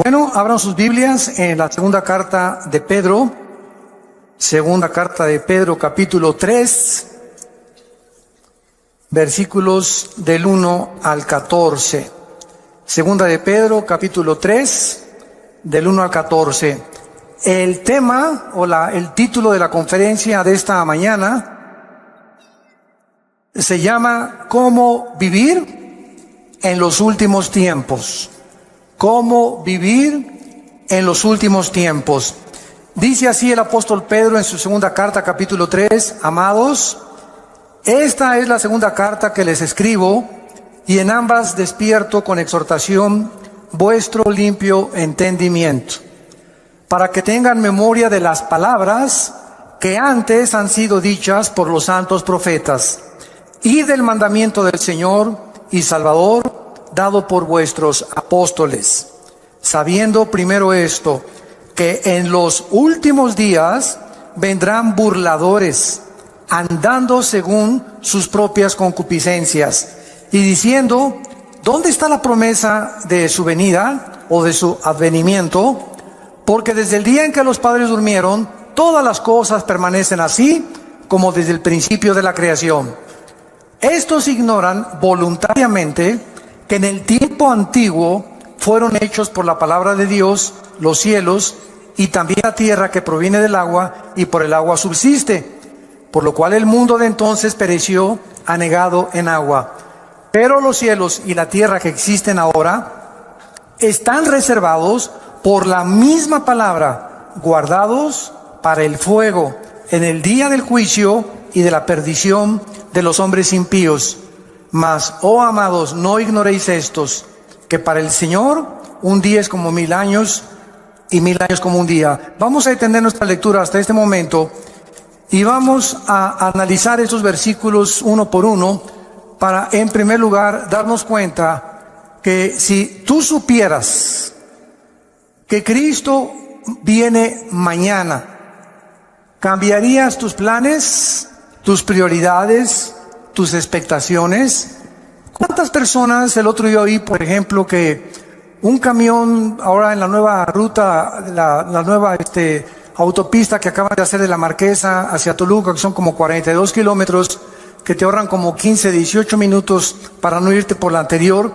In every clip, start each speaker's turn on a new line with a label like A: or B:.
A: Bueno, abran sus Biblias en la segunda carta de Pedro, capítulo 3, versículos del 1 al 14. Segunda de Pedro, capítulo 3, del 1 al 14. El tema el título de la conferencia de esta mañana se llama ¿Cómo vivir en los últimos tiempos? ¿Cómo vivir en los últimos tiempos? Dice así el apóstol Pedro en su segunda carta, capítulo 3, amados, esta es la segunda carta que les escribo, y en ambas despierto con exhortación vuestro limpio entendimiento, para que tengan memoria de las palabras que antes han sido dichas por los santos profetas, y del mandamiento del Señor y Salvador, dado por vuestros apóstoles, sabiendo primero esto, que en los últimos días vendrán burladores, andando según sus propias concupiscencias, y diciendo, ¿dónde está la promesa de su venida o de su advenimiento? Porque desde el día en que los padres durmieron, todas las cosas permanecen así, como desde el principio de la creación. Estos ignoran voluntariamente que en el tiempo antiguo fueron hechos por la palabra de Dios los cielos y también la tierra que proviene del agua y por el agua subsiste, por lo cual el mundo de entonces pereció anegado en agua. Pero los cielos y la tierra que existen ahora están reservados por la misma palabra, guardados para el fuego en el día del juicio y de la perdición de los hombres impíos. Mas, oh amados, no ignoréis estos, que para el Señor un día es como 1000 años y 1000 años como un día. Vamos a detener nuestra lectura hasta este momento y vamos a analizar estos versículos uno por uno para, en primer lugar, darnos cuenta que si tú supieras que Cristo viene mañana, ¿cambiarías tus planes, tus prioridades, tus expectaciones? ¿Cuántas personas el otro día oí, por ejemplo, que un camión ahora en la nueva ruta, la nueva autopista que acaban de hacer de la Marquesa hacia Toluca, que son como 42 kilómetros, que te ahorran como 15, 18 minutos para no irte por la anterior?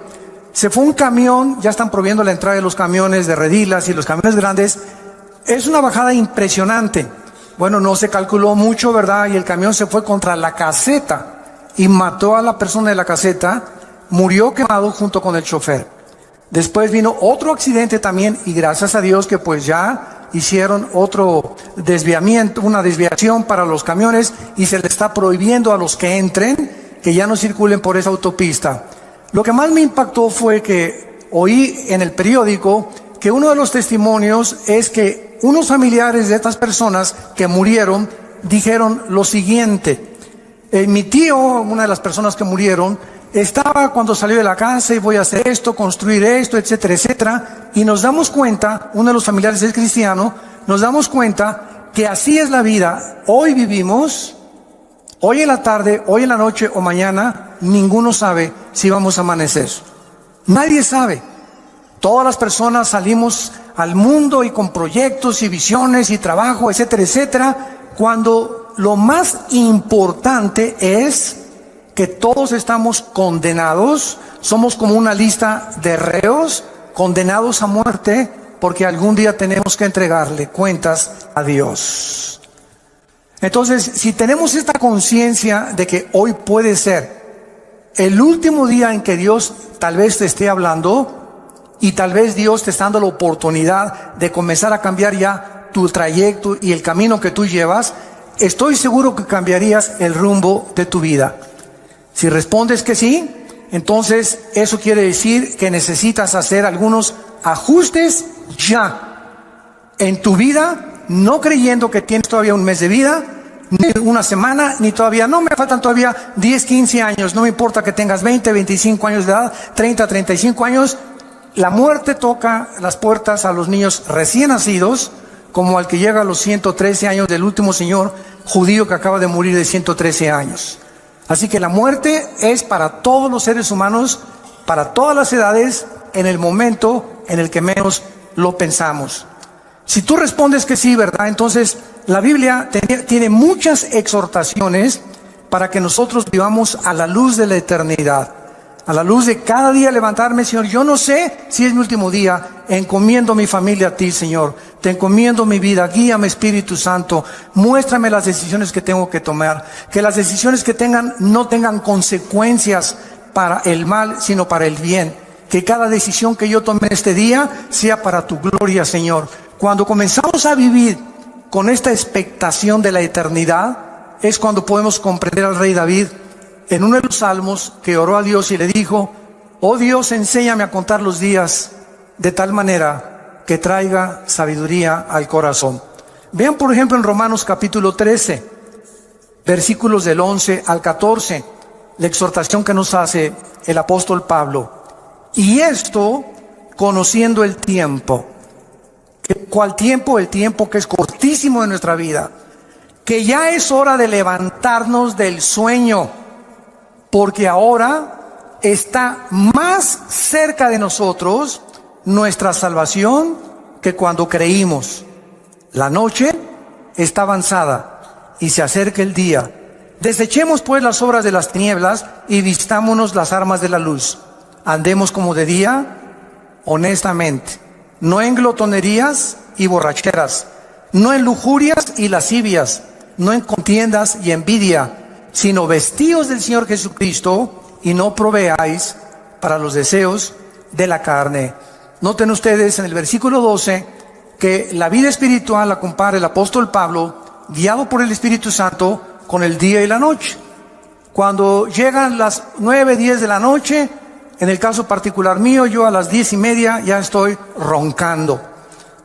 A: Se fue un camión, ya están prohibiendo la entrada de los camiones de redilas y los camiones grandes. Es una bajada impresionante. Bueno, no se calculó mucho, ¿verdad? Y el camión se fue contra la caseta y mató a la persona de la caseta, murió quemado junto con el chofer. Después vino otro accidente también, y gracias a Dios que pues ya hicieron otro desviamiento, una desviación para los camiones, y se le está prohibiendo a los que entren que ya no circulen por esa autopista. Lo que más me impactó fue que oí en el periódico que uno de los testimonios es que unos familiares de estas personas que murieron dijeron lo siguiente: mi tío, una de las personas que murieron, estaba cuando salió de la casa y voy a hacer esto, construir esto, etcétera, etcétera. Y nos damos cuenta, uno de los familiares es cristiano, nos damos cuenta que así es la vida. Hoy vivimos, hoy en la tarde, hoy en la noche o mañana, ninguno sabe si vamos a amanecer. Nadie sabe. Todas las personas salimos al mundo y con proyectos y visiones y trabajo, etcétera, etcétera, cuando lo más importante es que todos estamos condenados, somos como una lista de reos condenados a muerte, porque algún día tenemos que entregarle cuentas a Dios. Entonces, si tenemos esta conciencia de que hoy puede ser el último día en que Dios tal vez te esté hablando, y tal vez Dios te está dando la oportunidad de comenzar a cambiar ya tu trayecto y el camino que tú llevas, estoy seguro que cambiarías el rumbo de tu vida. Si respondes que sí, entonces eso quiere decir que necesitas hacer algunos ajustes ya en tu vida, no creyendo que tienes todavía un mes de vida, ni una semana, ni todavía, no, me faltan todavía 10, 15 años, no me importa que tengas 20, 25 años de edad, 30, 35 años, la muerte toca las puertas a los niños recién nacidos, como al que llega a los 113 años del último señor judío que acaba de morir de 113 años. Así que la muerte es para todos los seres humanos, para todas las edades, en el momento en el que menos lo pensamos. Si tú respondes que sí, ¿verdad? Entonces la Biblia tiene muchas exhortaciones para que nosotros vivamos a la luz de la eternidad, a la luz de cada día levantarme. Señor, yo no sé si es mi último día, encomiendo mi familia a ti, Señor, te encomiendo mi vida, guíame, Espíritu Santo, muéstrame las decisiones que tengo que tomar, que las decisiones que no tengan consecuencias para el mal, sino para el bien, que cada decisión que yo tome este día sea para tu gloria, Señor. Cuando comenzamos a vivir con esta expectación de la eternidad, es cuando podemos comprender al rey David en uno de los salmos, que oró a Dios y le dijo: oh Dios, enséñame a contar los días de tal manera que traiga sabiduría al corazón. Vean por ejemplo en Romanos capítulo 13, versículos del 11 al 14, la exhortación que nos hace el apóstol Pablo. Y esto conociendo el tiempo. ¿Cuál tiempo? El tiempo que es cortísimo de nuestra vida, que ya es hora de levantarnos del sueño, porque ahora está más cerca de nosotros nuestra salvación que cuando creímos. La noche está avanzada y se acerca el día. Desechemos pues las obras de las tinieblas y vistámonos las armas de la luz. Andemos como de día, honestamente, no en glotonerías y borracheras, no en lujurias y lascivias, no en contiendas y envidia, sino vestíos del Señor Jesucristo y no proveáis para los deseos de la carne. Noten ustedes en el versículo 12 que la vida espiritual la compara el apóstol Pablo, guiado por el Espíritu Santo, con el día y la noche. Cuando llegan las 9, 10 de la noche, en el caso particular mío, yo a las 10:30 ya estoy roncando,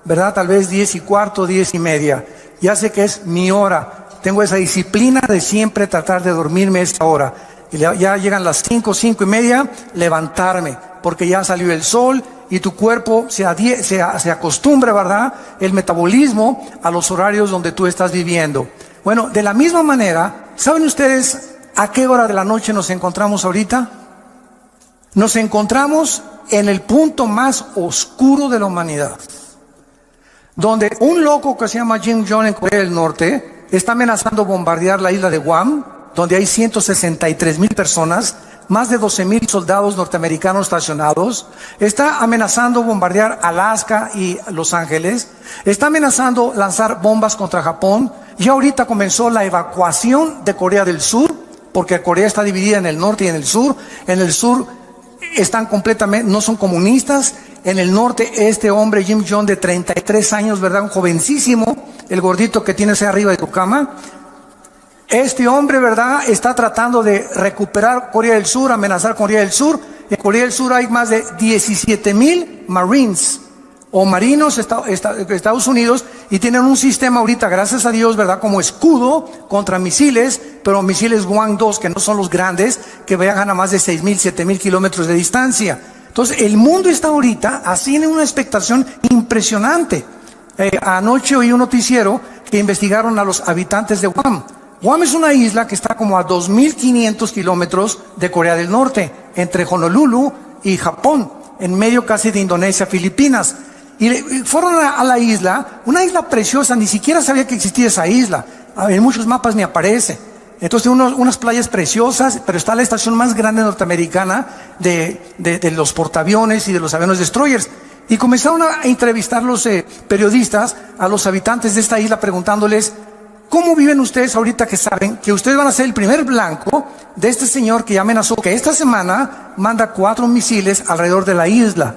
A: ¿verdad? Tal vez 10:15, 10:30. Ya sé que es mi hora. Tengo esa disciplina de siempre tratar de dormirme a esa hora. Y ya llegan las 5, 5:30, levantarme, porque ya salió el sol y tu cuerpo se acostumbra, ¿verdad? El metabolismo a los horarios donde tú estás viviendo. Bueno, de la misma manera, ¿saben ustedes a qué hora de la noche nos encontramos ahorita? Nos encontramos en el punto más oscuro de la humanidad, donde un loco que se llama Kim Jong en Corea del Norte está amenazando bombardear la isla de Guam, donde hay 163,000 personas, más de 12,000 soldados norteamericanos estacionados. Está amenazando bombardear Alaska y Los Ángeles. Está amenazando lanzar bombas contra Japón. Ya ahorita comenzó la evacuación de Corea del Sur, porque Corea está dividida en el norte y en el sur. En el sur están completamente, no son comunistas. En el norte, este hombre, Kim Jong, de 33 años, ¿verdad? Un jovencísimo, el gordito que tienes ahí arriba de tu cama. Este hombre, ¿verdad?, está tratando de recuperar Corea del Sur, amenazar Corea del Sur. En Corea del Sur hay más de 17,000 Marines o marinos de Estados Unidos, y tienen un sistema ahorita, gracias a Dios, ¿verdad?, como escudo contra misiles, pero misiles Hwang-2, que no son los grandes, que viajan a más de 6,000, 7,000 kilómetros de distancia. Entonces, el mundo está ahorita así en una expectación impresionante. Anoche oí un noticiero que investigaron a los habitantes de Guam. Guam es una isla que está como a 2,500 kilómetros de Corea del Norte, entre Honolulu y Japón, en medio casi de Indonesia, Filipinas. Y fueron a la isla, una isla preciosa, ni siquiera sabía que existía esa isla. En muchos mapas ni aparece. Entonces unas playas preciosas, pero está la estación más grande norteamericana de los portaaviones y de los aviones destroyers. Y comenzaron a entrevistar los periodistas a los habitantes de esta isla, preguntándoles: ¿cómo viven ustedes ahorita que saben que ustedes van a ser el primer blanco de este señor que ya amenazó que esta semana manda 4 misiles alrededor de la isla?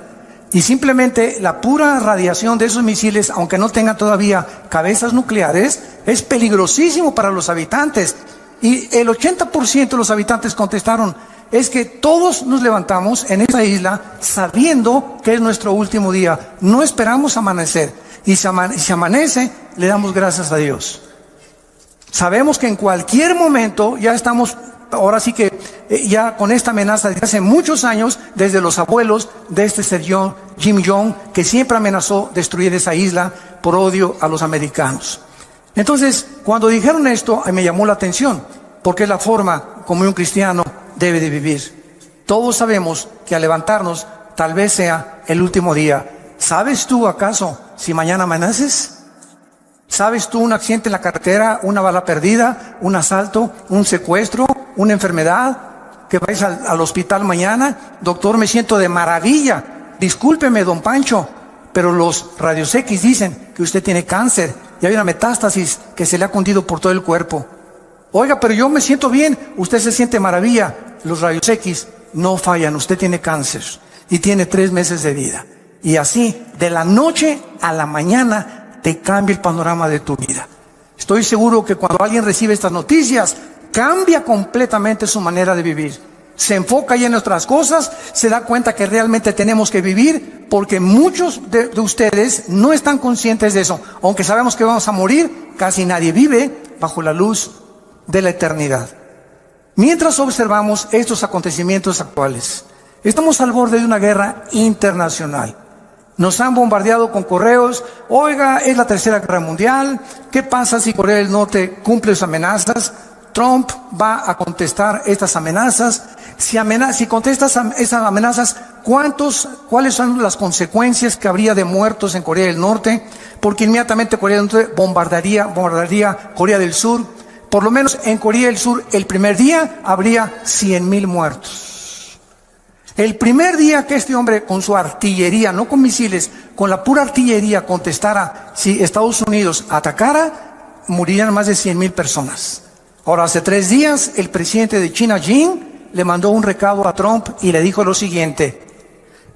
A: Y simplemente la pura radiación de esos misiles, aunque no tengan todavía cabezas nucleares, es peligrosísimo para los habitantes. Y el 80% de los habitantes contestaron: es que todos nos levantamos en esa isla sabiendo que es nuestro último día. No esperamos amanecer. Y si amanece, le damos gracias a Dios. Sabemos que en cualquier momento ya estamos, ahora sí que ya con esta amenaza desde hace muchos años, desde los abuelos de este señor Kim Jong, que siempre amenazó destruir esa isla por odio a los americanos. Entonces, cuando dijeron esto, me llamó la atención, porque es la forma como un cristiano debe de vivir. Todos sabemos que al levantarnos tal vez sea el último día. ¿Sabes tú acaso si mañana amaneces? ¿Sabes tú un accidente en la carretera, una bala perdida, un asalto, un secuestro, una enfermedad? Que vais al hospital mañana. Doctor, me siento de maravilla. Discúlpeme, don Pancho, pero los rayos X dicen que usted tiene cáncer y hay una metástasis que se le ha cundido por todo el cuerpo. Oiga, pero yo me siento bien. Usted se siente maravilla. Los rayos X no fallan. Usted tiene cáncer y tiene 3 meses de vida. Y así, de la noche a la mañana, te cambia el panorama de tu vida. Estoy seguro que cuando alguien recibe estas noticias, cambia completamente su manera de vivir. Se enfoca ya en otras cosas, se da cuenta que realmente tenemos que vivir, porque muchos de ustedes no están conscientes de eso. Aunque sabemos que vamos a morir, casi nadie vive bajo la luz de la eternidad. Mientras observamos estos acontecimientos actuales, estamos al borde de una guerra internacional. Nos han bombardeado con correos. Oiga, es la tercera guerra mundial. ¿Qué pasa si Corea del Norte cumple sus amenazas? Trump va a contestar estas amenazas. Si contesta esas amenazas, ¿cuáles son las consecuencias que habría de muertos en Corea del Norte? Porque inmediatamente Corea del Norte bombardearía Corea del Sur. Por lo menos en Corea del Sur, el primer día habría 100,000 muertos. El primer día que este hombre con su artillería, no con misiles, con la pura artillería contestara, si Estados Unidos atacara, morirían más de 100,000 personas. Ahora, hace 3 días, el presidente de China, Xi, le mandó un recado a Trump y le dijo lo siguiente: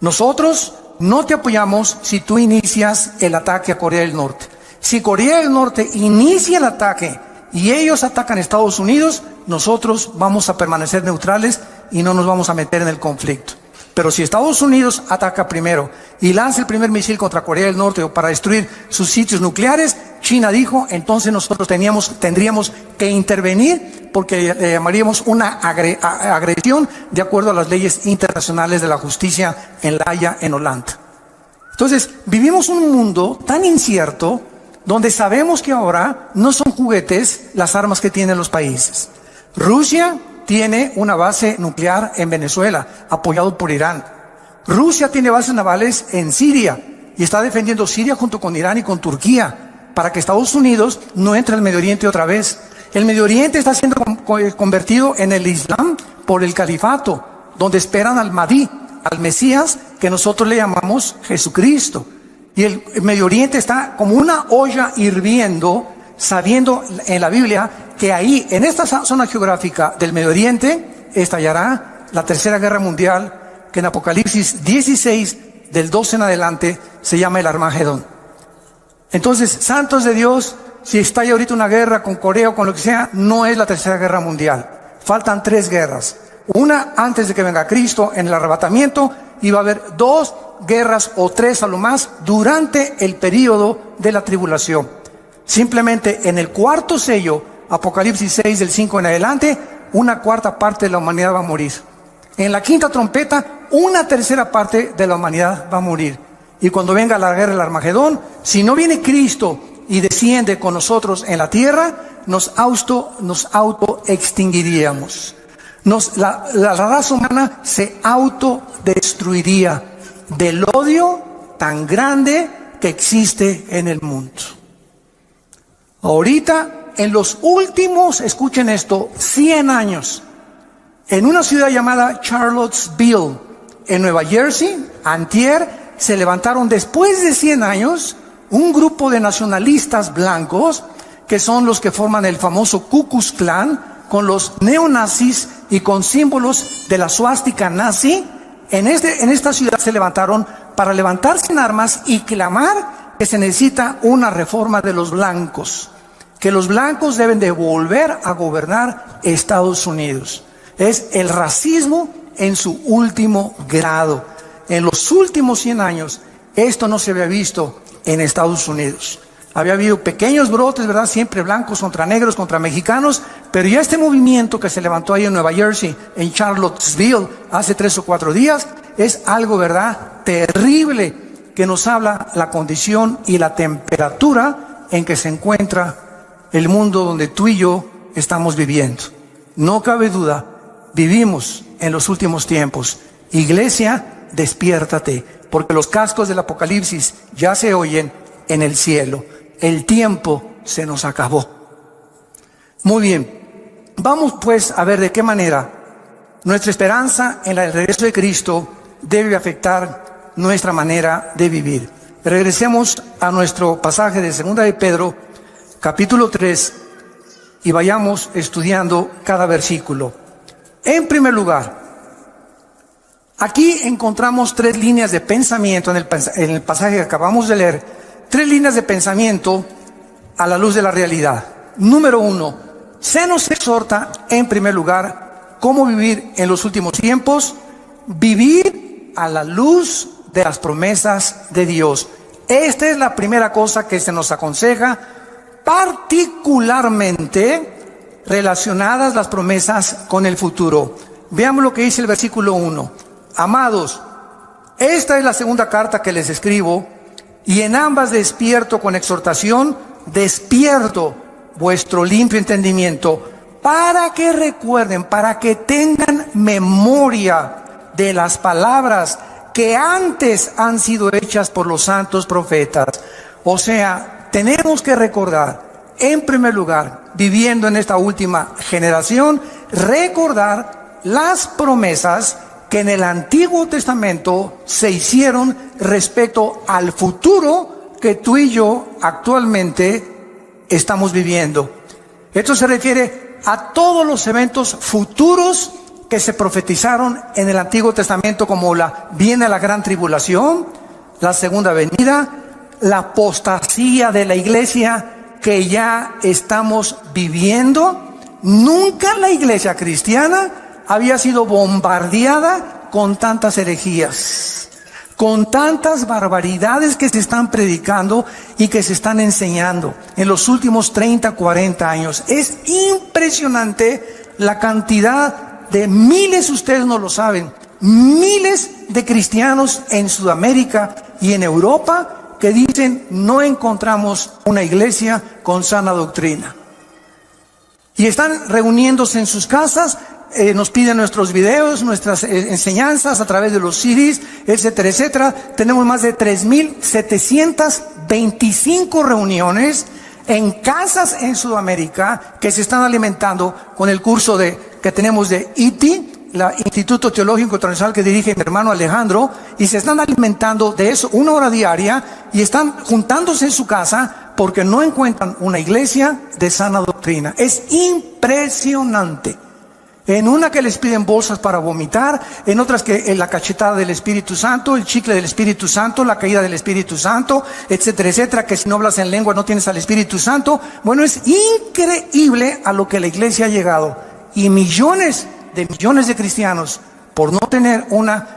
A: nosotros no te apoyamos si tú inicias el ataque a Corea del Norte. Si Corea del Norte inicia el ataque y ellos atacan a Estados Unidos, nosotros vamos a permanecer neutrales y no nos vamos a meter en el conflicto. Pero si Estados Unidos ataca primero y lanza el primer misil contra Corea del Norte o para destruir sus sitios nucleares, China dijo, entonces nosotros tendríamos que intervenir, porque le llamaríamos una agresión de acuerdo a las leyes internacionales de la justicia en La Haya, en Holanda. Entonces, vivimos un mundo tan incierto donde sabemos que ahora no son juguetes las armas que tienen los países. Rusia tiene una base nuclear en Venezuela, apoyado por Irán. Rusia tiene bases navales en Siria y está defendiendo Siria junto con Irán y con Turquía para que Estados Unidos no entre al Medio Oriente otra vez. El Medio Oriente está siendo convertido en el Islam por el califato, donde esperan al Mahdi, al Mesías, que nosotros le llamamos Jesucristo. Y el Medio Oriente está como una olla hirviendo, sabiendo en la Biblia que ahí, en esta zona geográfica del Medio Oriente, estallará la tercera guerra mundial, que en Apocalipsis 16, del 12 en adelante, se llama el Armagedón. Entonces, santos de Dios, si estalla ahorita una guerra con Corea o con lo que sea, no es la tercera guerra mundial. Faltan 3 guerras. Una antes de que venga Cristo en el arrebatamiento, y va a haber 2 guerras o 3 a lo más durante el período de la tribulación. Simplemente en el cuarto sello, Apocalipsis 6 del 5 en adelante, una cuarta parte de la humanidad va a morir. En la quinta trompeta, una tercera parte de la humanidad va a morir. Y cuando venga la guerra del Armagedón, si no viene Cristo y desciende con nosotros en la tierra, nos auto extinguiríamos. La raza humana se autodestruiría del odio tan grande que existe en el mundo. Ahorita, en los últimos, escuchen esto, 100 años, en una ciudad llamada Charlottesville, en Nueva Jersey, antier, se levantaron después de 100 años un grupo de nacionalistas blancos, que son los que forman el famoso Ku Klux Klan, con los neonazis y con símbolos de la suástica nazi. En esta ciudad se levantaron para levantarse en armas y clamar que se necesita una reforma de los blancos, que los blancos deben de volver a gobernar Estados Unidos. Es el racismo en su último grado. En los últimos 100 años, esto no se había visto en Estados Unidos. Había habido pequeños brotes, ¿verdad? Siempre blancos contra negros, contra mexicanos, pero ya este movimiento que se levantó ahí en Nueva Jersey, en Charlottesville, hace 3 o 4 días, es algo, ¿verdad?, terrible, que nos habla la condición y la temperatura en que se encuentra el mundo donde tú y yo estamos viviendo. No cabe duda, vivimos en los últimos tiempos. Iglesia, despiértate, porque los cascos del Apocalipsis ya se oyen en el cielo. El tiempo se nos acabó. Muy bien, vamos pues a ver de qué manera nuestra esperanza en el regreso de Cristo debe afectar nuestra manera de vivir. Regresemos a nuestro pasaje de 2 de Pedro, capítulo 3, y vayamos estudiando cada versículo. En primer lugar, aquí encontramos tres líneas de pensamiento en el pasaje que acabamos de leer, tres líneas de pensamiento a la luz de la realidad. Número 1, se nos exhorta en primer lugar cómo vivir en los últimos tiempos, vivir a la luz de las promesas de Dios. Esta es la primera cosa que se nos aconseja, particularmente relacionadas las promesas con el futuro. Veamos lo que dice el versículo 1. Amados, esta es la segunda carta que les escribo, y en ambas despierto con exhortación, despierto vuestro limpio entendimiento, para que recuerden, para que tengan memoria de las palabras que antes han sido hechas por los santos profetas. O sea, tenemos que recordar, en primer lugar, viviendo en esta última generación, recordar las promesas que en el Antiguo Testamento se hicieron respecto al futuro que tú y yo actualmente estamos viviendo. Esto se refiere a todos los eventos futuros que se profetizaron en el Antiguo Testamento, como viene la gran tribulación, la segunda venida, la apostasía de la iglesia que ya estamos viviendo. Nunca la iglesia cristiana había sido bombardeada con tantas herejías, con tantas barbaridades que se están predicando y que se están enseñando en los últimos 30, 40 años. Es impresionante la cantidad de miles, ustedes no lo saben, miles de cristianos en Sudamérica y en Europa que dicen no encontramos una iglesia con sana doctrina. Y están reuniéndose en sus casas, nos piden nuestros videos, nuestras enseñanzas a través de los CDs, etcétera, etcétera. Tenemos más de 3,725 reuniones en casas en Sudamérica que se están alimentando con el curso que tenemos de ITI, el Instituto Teológico Internacional que dirige mi hermano Alejandro, y se están alimentando de eso 1 hora diaria y están juntándose en su casa porque no encuentran una iglesia de sana doctrina. Es impresionante. En una que les piden bolsas para vomitar, en otras que la cachetada del Espíritu Santo, el chicle del Espíritu Santo, la caída del Espíritu Santo, etcétera, etcétera, que si no hablas en lengua no tienes al Espíritu Santo. Bueno, es increíble a lo que la iglesia ha llegado. Y millones de cristianos, por no tener una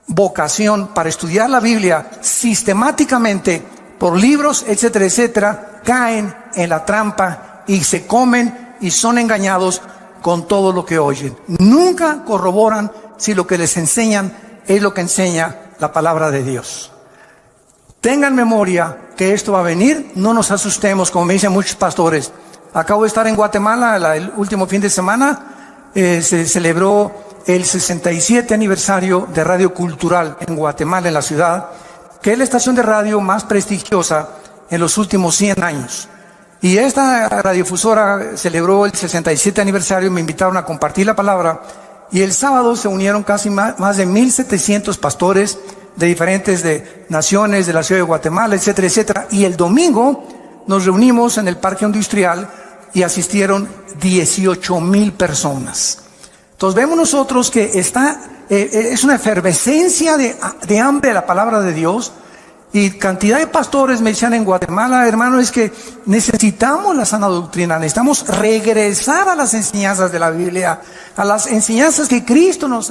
A: vocación para estudiar la Biblia sistemáticamente, por libros, etcétera, etcétera, caen en la trampa y se comen y son engañados con todo lo que oyen. Nunca corroboran si lo que les enseñan es lo que enseña la palabra de Dios. Tengan memoria que esto va a venir, no nos asustemos, como me dicen muchos pastores. Acabo de estar en Guatemala el último fin de semana, se celebró el 67 aniversario de Radio Cultural en Guatemala, en la ciudad, que es la estación de radio más prestigiosa en los últimos 100 años. Y esta radiodifusora celebró el 67 aniversario, me invitaron a compartir la palabra, y el sábado se unieron casi más de 1,700 pastores de diferentes naciones de la ciudad de Guatemala, etcétera, etcétera. Y el domingo nos reunimos en el Parque Industrial y asistieron 18,000 personas. Entonces vemos nosotros que es una efervescencia de hambre de la palabra de Dios. Y cantidad de pastores me decían en Guatemala, hermano, es que necesitamos la sana doctrina, necesitamos regresar a las enseñanzas de la Biblia, a las enseñanzas que Cristo nos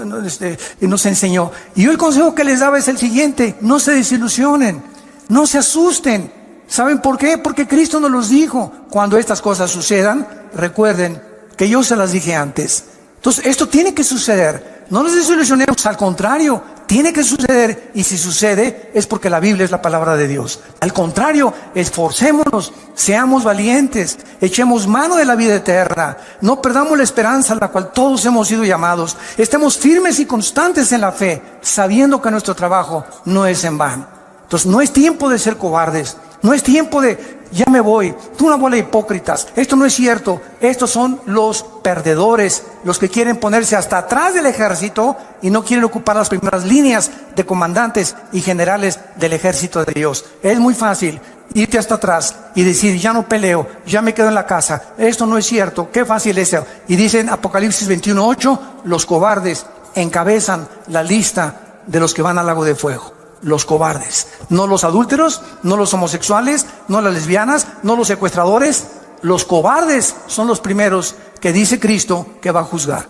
A: enseñó. Y yo el consejo que les daba es el siguiente: no se desilusionen, no se asusten. ¿Saben por qué? Porque Cristo nos los dijo. Cuando estas cosas sucedan, recuerden que yo se las dije antes. Entonces, esto tiene que suceder. No nos desilusionemos, al contrario, tiene que suceder, y si sucede es porque la Biblia es la palabra de Dios. Al contrario, esforcémonos, seamos valientes, echemos mano de la vida eterna, no perdamos la esperanza a la cual todos hemos sido llamados, estemos firmes y constantes en la fe, sabiendo que nuestro trabajo no es en vano. Entonces no es tiempo de ser cobardes, no es tiempo de ya me voy, tú una bola de hipócritas, esto no es cierto. Estos son los perdedores, los que quieren ponerse hasta atrás del ejército y no quieren ocupar las primeras líneas de comandantes y generales del ejército de Dios. Es muy fácil irte hasta atrás y decir, ya no peleo, ya me quedo en la casa, esto no es cierto, qué fácil es eso. Y dicen Apocalipsis 21:8, los cobardes encabezan la lista de los que van al lago de fuego. Los cobardes, no los adúlteros, no los homosexuales, no las lesbianas, no los secuestradores. Los cobardes son los primeros que dice Cristo que va a juzgar.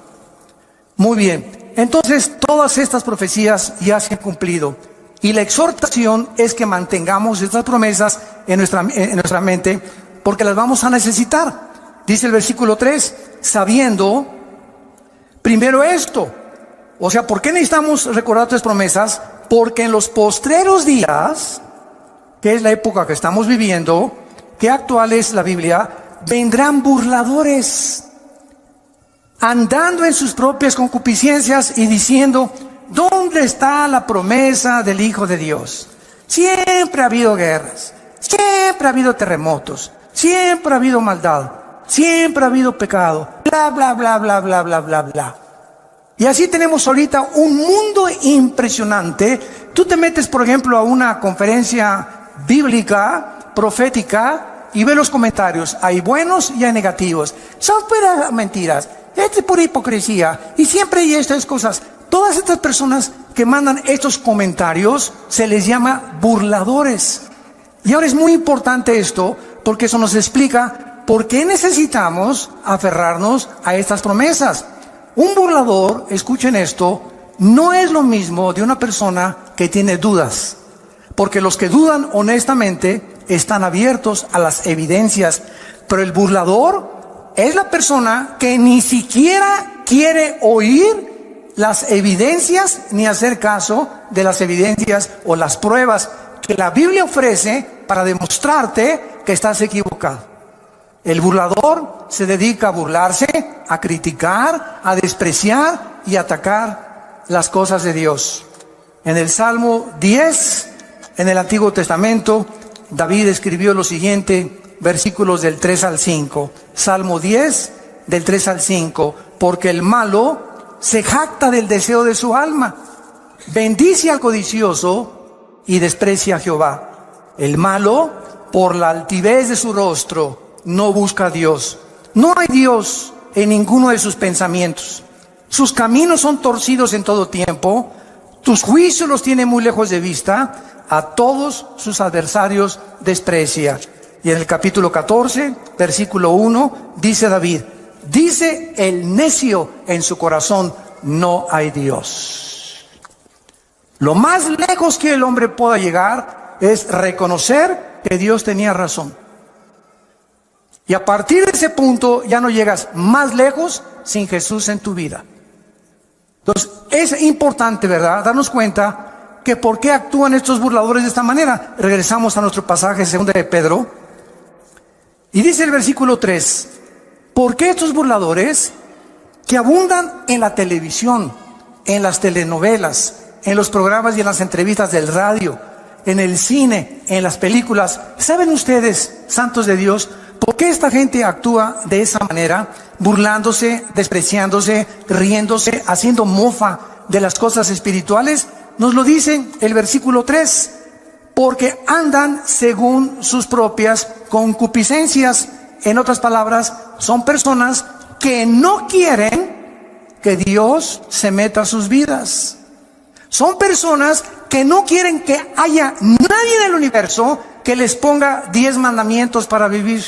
A: Muy bien, entonces todas estas profecías ya se han cumplido, y la exhortación es que mantengamos estas promesas en nuestra mente, porque las vamos a necesitar. Dice el versículo 3, sabiendo primero esto. O sea, ¿por qué necesitamos recordar estas promesas? Porque en los postreros días, que es la época que estamos viviendo, que actual es la Biblia, vendrán burladores, andando en sus propias concupiscencias y diciendo, ¿dónde está la promesa del Hijo de Dios? Siempre ha habido guerras, siempre ha habido terremotos, siempre ha habido maldad, siempre ha habido pecado, bla, bla, bla, bla, bla, bla, bla, bla. Y así tenemos ahorita un mundo impresionante. Tú te metes, por ejemplo, a una conferencia bíblica, profética, y ves los comentarios. Hay buenos y hay negativos. Son puras mentiras. Es pura hipocresía. Y siempre hay estas cosas. Todas estas personas que mandan estos comentarios se les llama burladores. Y ahora es muy importante esto, porque eso nos explica por qué necesitamos aferrarnos a estas promesas. Un burlador, escuchen esto, no es lo mismo de una persona que tiene dudas, porque los que dudan honestamente están abiertos a las evidencias, pero el burlador es la persona que ni siquiera quiere oír las evidencias ni hacer caso de las evidencias o las pruebas que la Biblia ofrece para demostrarte que estás equivocado. El burlador se dedica a burlarse, a criticar, a despreciar y a atacar las cosas de Dios. En el Salmo 10, en el Antiguo Testamento, David escribió lo siguiente, versículos del 3 al 5. Salmo 10, del 3 al 5. Porque el malo se jacta del deseo de su alma, bendice al codicioso y desprecia a Jehová. El malo, por la altivez de su rostro, no busca a Dios. No hay Dios en ninguno de sus pensamientos. Sus caminos son torcidos en todo tiempo. Tus juicios los tiene muy lejos de vista. A todos sus adversarios desprecia. Y en el capítulo 14, versículo 1, dice David, dice el necio en su corazón, no hay Dios. Lo más lejos que el hombre pueda llegar es reconocer que Dios tenía razón. Y a partir de ese punto ya no llegas más lejos sin Jesús en tu vida. Entonces es importante, ¿verdad?, darnos cuenta que por qué actúan estos burladores de esta manera. Regresamos a nuestro pasaje 2 de Pedro. Y dice el versículo 3, ¿por qué estos burladores que abundan en la televisión, en las telenovelas, en los programas y en las entrevistas del radio, en el cine, en las películas? ¿Saben ustedes, santos de Dios, por qué esta gente actúa de esa manera? Burlándose, despreciándose, riéndose, haciendo mofa de las cosas espirituales. Nos lo dice el versículo 3. Porque andan según sus propias concupiscencias. En otras palabras, son personas que no quieren que Dios se meta a sus vidas. Son personas que no quieren que haya nadie en el universo que les ponga 10 mandamientos para vivir.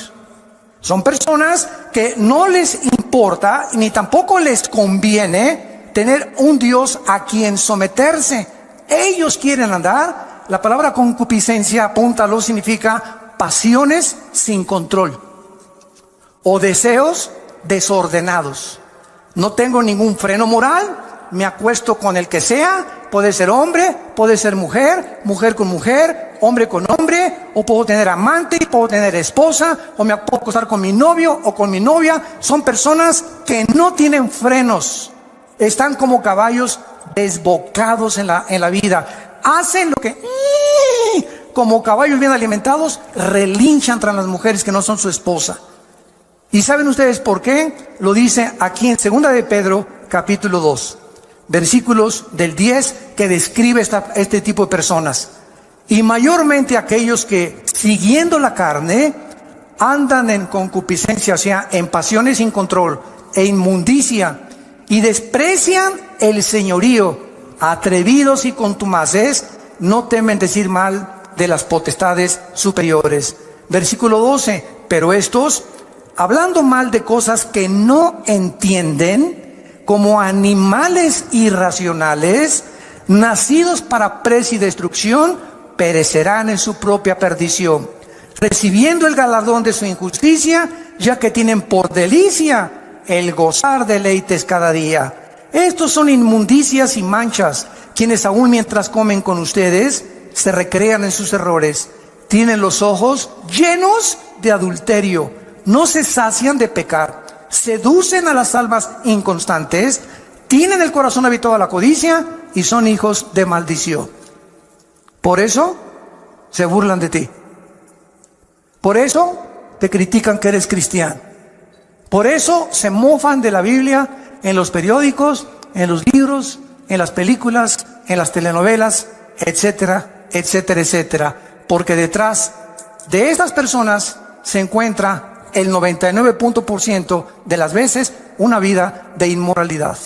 A: Son personas que no les importa ni tampoco les conviene tener un Dios a quien someterse. Ellos quieren andar. La palabra concupiscencia, apúntalo, significa pasiones sin control o deseos desordenados. No tengo ningún freno moral, me acuesto con el que sea, puede ser hombre, puede ser mujer, mujer con mujer, hombre con hombre, o puedo tener amante, puedo tener esposa, o me puedo acostar con mi novio o con mi novia. Son personas que no tienen frenos, están como caballos desbocados en la vida, hacen lo que, como caballos bien alimentados, relinchan tras las mujeres que no son su esposa. ¿Y saben ustedes por qué? Lo dice aquí en 2 de Pedro, capítulo 2, versículos del 10, que describe este tipo de personas. Y mayormente aquellos que, siguiendo la carne, andan en concupiscencia, o sea, en pasiones sin control e inmundicia, y desprecian el señorío, atrevidos y contumaces, no temen decir mal de las potestades superiores. Versículo 12, pero estos, hablando mal de cosas que no entienden, como animales irracionales, nacidos para presa y destrucción, perecerán en su propia perdición, recibiendo el galardón de su injusticia, ya que tienen por delicia el gozar deleites cada día. Estos son inmundicias y manchas, quienes aún mientras comen con ustedes, se recrean en sus errores, tienen los ojos llenos de adulterio, no se sacian de pecar, seducen a las almas inconstantes, tienen el corazón habituado a la codicia y son hijos de maldición. Por eso se burlan de ti. Por eso te critican que eres cristiano. Por eso se mofan de la Biblia en los periódicos, en los libros, en las películas, en las telenovelas, etcétera, etcétera, etcétera. Porque detrás de estas personas se encuentra el 99% de las veces una vida de inmoralidad.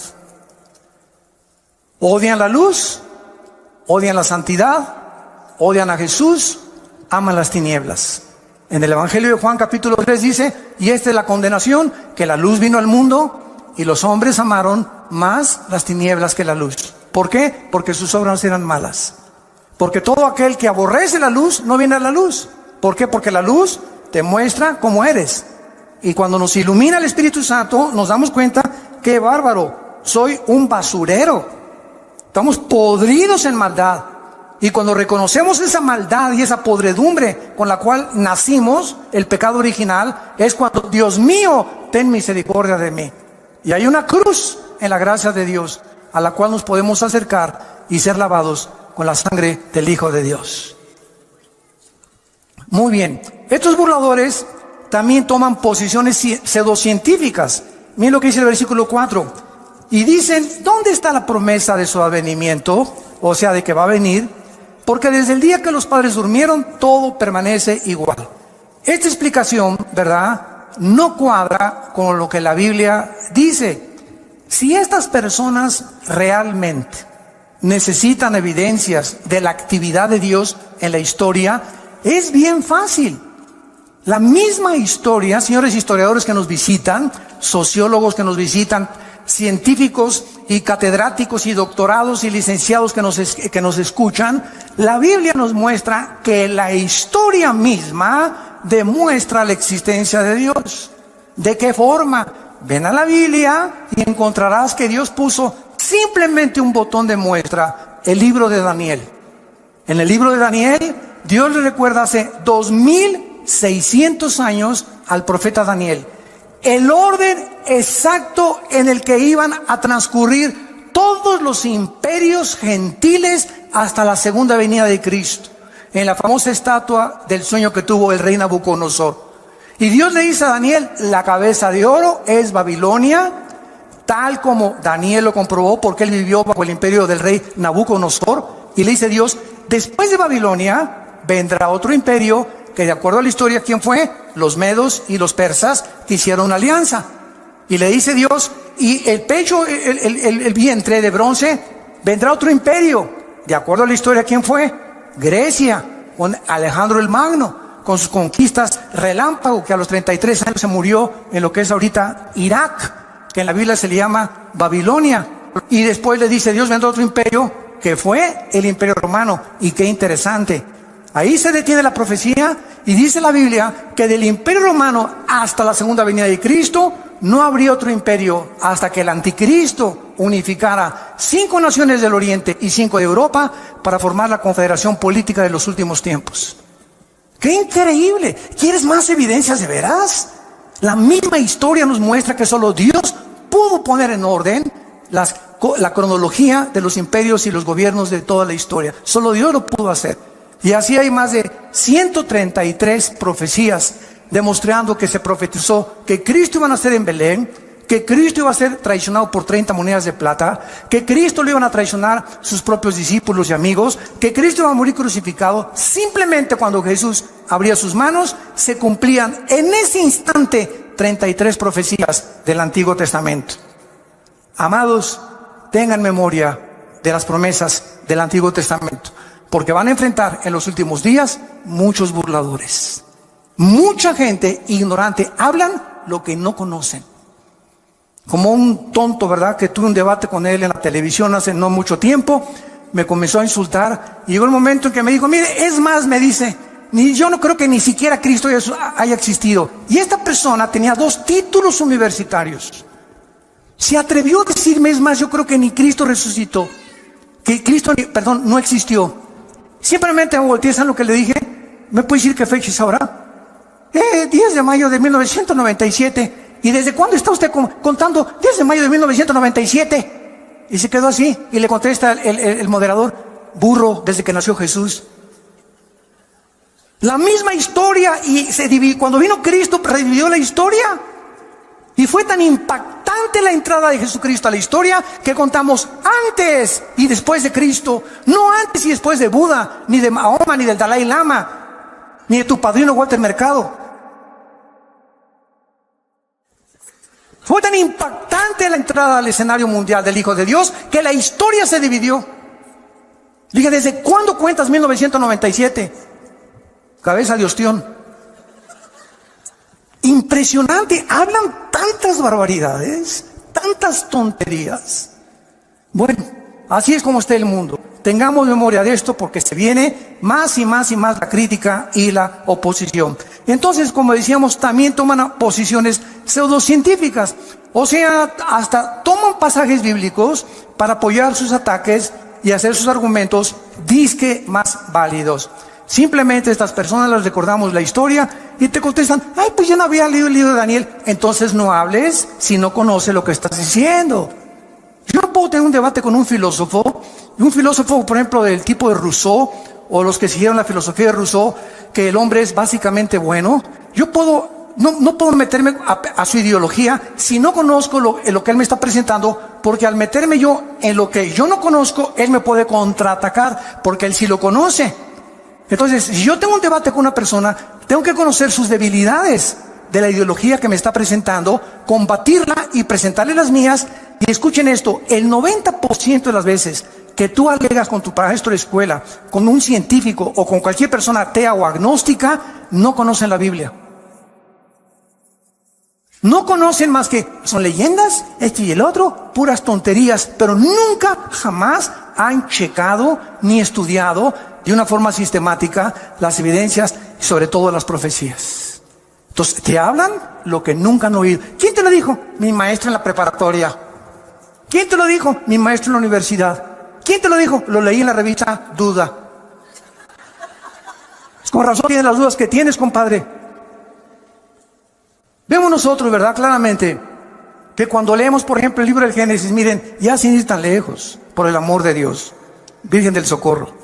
A: Odian la luz, odian la santidad, odian a Jesús, aman las tinieblas. En el Evangelio de Juan capítulo 3 dice, y esta es la condenación, que la luz vino al mundo y los hombres amaron más las tinieblas que la luz. ¿Por qué? Porque sus obras eran malas. Porque todo aquel que aborrece la luz no viene a la luz. ¿Por qué? Porque la luz te muestra cómo eres. Y cuando nos ilumina el Espíritu Santo, nos damos cuenta, qué bárbaro, soy un basurero. Estamos podridos en maldad. Y cuando reconocemos esa maldad y esa podredumbre con la cual nacimos, el pecado original, es cuando, Dios mío, ten misericordia de mí. Y hay una cruz en la gracia de Dios, a la cual nos podemos acercar y ser lavados con la sangre del Hijo de Dios. Muy bien, estos burladores también toman posiciones pseudocientíficas. Miren lo que dice el versículo 4. Y dicen, ¿dónde está la promesa de su advenimiento? O sea, de que va a venir. Porque desde el día que los padres durmieron, todo permanece igual. Esta explicación, ¿verdad?, no cuadra con lo que la Biblia dice. Si estas personas realmente necesitan evidencias de la actividad de Dios en la historia, es bien fácil. La misma historia, señores historiadores que nos visitan, sociólogos que nos visitan, científicos y catedráticos y doctorados y licenciados que nos escuchan, la Biblia nos muestra que la historia misma demuestra la existencia de Dios. ¿De qué forma? Ven a la Biblia y encontrarás que Dios puso simplemente un botón de muestra, el libro de Daniel. En el libro de Daniel, Dios le recuerda hace 2600 años al profeta Daniel el orden exacto en el que iban a transcurrir todos los imperios gentiles hasta la segunda venida de Cristo, en la famosa estatua del sueño que tuvo el rey Nabucodonosor. Y Dios le dice a Daniel, la cabeza de oro es Babilonia, tal como Daniel lo comprobó porque él vivió bajo el imperio del rey Nabucodonosor. Y le dice Dios, después de Babilonia vendrá otro imperio que, de acuerdo a la historia, ¿quién fue? Los medos y los persas, que hicieron una alianza. Y le dice Dios, y el pecho, el vientre de bronce, vendrá otro imperio. De acuerdo a la historia, ¿quién fue? Grecia, con Alejandro el Magno, con sus conquistas relámpago, que a los 33 años se murió en lo que es ahorita Irak, que en la Biblia se le llama Babilonia. Y después le dice Dios, vendrá otro imperio, que fue el imperio romano. Y qué interesante, ahí se detiene la profecía y dice la Biblia que del imperio romano hasta la segunda venida de Cristo no habría otro imperio hasta que el anticristo unificara 5 naciones del Oriente y 5 de Europa para formar la confederación política de los últimos tiempos. ¡Qué increíble! ¿Quieres más evidencias de veras? La misma historia nos muestra que solo Dios pudo poner en orden la cronología de los imperios y los gobiernos de toda la historia. Solo Dios lo pudo hacer. Y así hay más de 133 profecías demostrando que se profetizó que Cristo iba a nacer en Belén, que Cristo iba a ser traicionado por 30 monedas de plata, que Cristo lo iban a traicionar sus propios discípulos y amigos, que Cristo iba a morir crucificado. Simplemente cuando Jesús abría sus manos, se cumplían en ese instante 33 profecías del Antiguo Testamento. Amados, tengan memoria de las promesas del Antiguo Testamento, porque van a enfrentar en los últimos días muchos burladores. Mucha gente ignorante, hablan lo que no conocen. Como un tonto, ¿verdad? Que tuve un debate con él en la televisión hace no mucho tiempo, me comenzó a insultar y llegó el momento en que me dijo, mire, es más, me dice, yo no creo que ni siquiera Cristo haya existido. Y esta persona tenía 2 títulos universitarios. Se atrevió a decirme, es más, yo creo que ni Cristo resucitó, que Cristo, no existió. Simplemente me volteé, ¿saben lo que le dije? ¿Me puede decir qué fecha es ahora? 10 de mayo de 1997. ¿Y desde cuándo está usted contando? 10 de mayo de 1997. Y se quedó así. Y le contesta el moderador, burro, desde que nació Jesús. La misma historia. Y cuando vino Cristo, revivió la historia. Y fue tan impactante la entrada de Jesucristo a la historia que contamos antes y después de Cristo. No antes y después de Buda, ni de Mahoma, ni del Dalai Lama, ni de tu padrino Walter Mercado. Fue tan impactante la entrada al escenario mundial del Hijo de Dios que la historia se dividió. Dije, ¿desde cuándo cuentas 1997? Cabeza de ostión. Impresionante, hablan tantas barbaridades, tantas tonterías. Bueno, así es como está el mundo. Tengamos memoria de esto porque se viene más y más y más la crítica y la oposición. Entonces, como decíamos, también toman posiciones pseudocientíficas. O sea, hasta toman pasajes bíblicos para apoyar sus ataques y hacer sus argumentos disque más válidos. Simplemente estas personas les recordamos la historia y te contestan, ay, pues yo no había leído el libro de Daniel. Entonces no hables si no conoces lo que estás diciendo. Yo no puedo tener un debate con un filósofo, por ejemplo, del tipo de Rousseau, o los que siguieron la filosofía de Rousseau, que el hombre es básicamente bueno. Yo no puedo meterme a su ideología si no conozco lo que él me está presentando, porque al meterme yo en lo que yo no conozco, él me puede contraatacar, porque él sí lo conoce. Entonces, si yo tengo un debate con una persona, tengo que conocer sus debilidades de la ideología que me está presentando, combatirla y presentarle las mías. Y escuchen esto, el 90% de las veces que tú alegas con tu maestro de escuela, con un científico o con cualquier persona atea o agnóstica, no conocen la Biblia. No conocen más que son leyendas, esto y el otro, puras tonterías, pero nunca, jamás han checado ni estudiado de una forma sistemática las evidencias y sobre todo las profecías. Entonces, te hablan lo que nunca han oído. ¿Quién te lo dijo? Mi maestro en la preparatoria. ¿Quién te lo dijo? Mi maestro en la universidad. ¿Quién te lo dijo? Lo leí en la revista Duda. Con razón tienes las dudas que tienes, compadre. Vemos nosotros, ¿verdad? Claramente, que cuando leemos, por ejemplo, el libro del Génesis, miren, ya sin ir tan lejos, por el amor de Dios, Virgen del Socorro.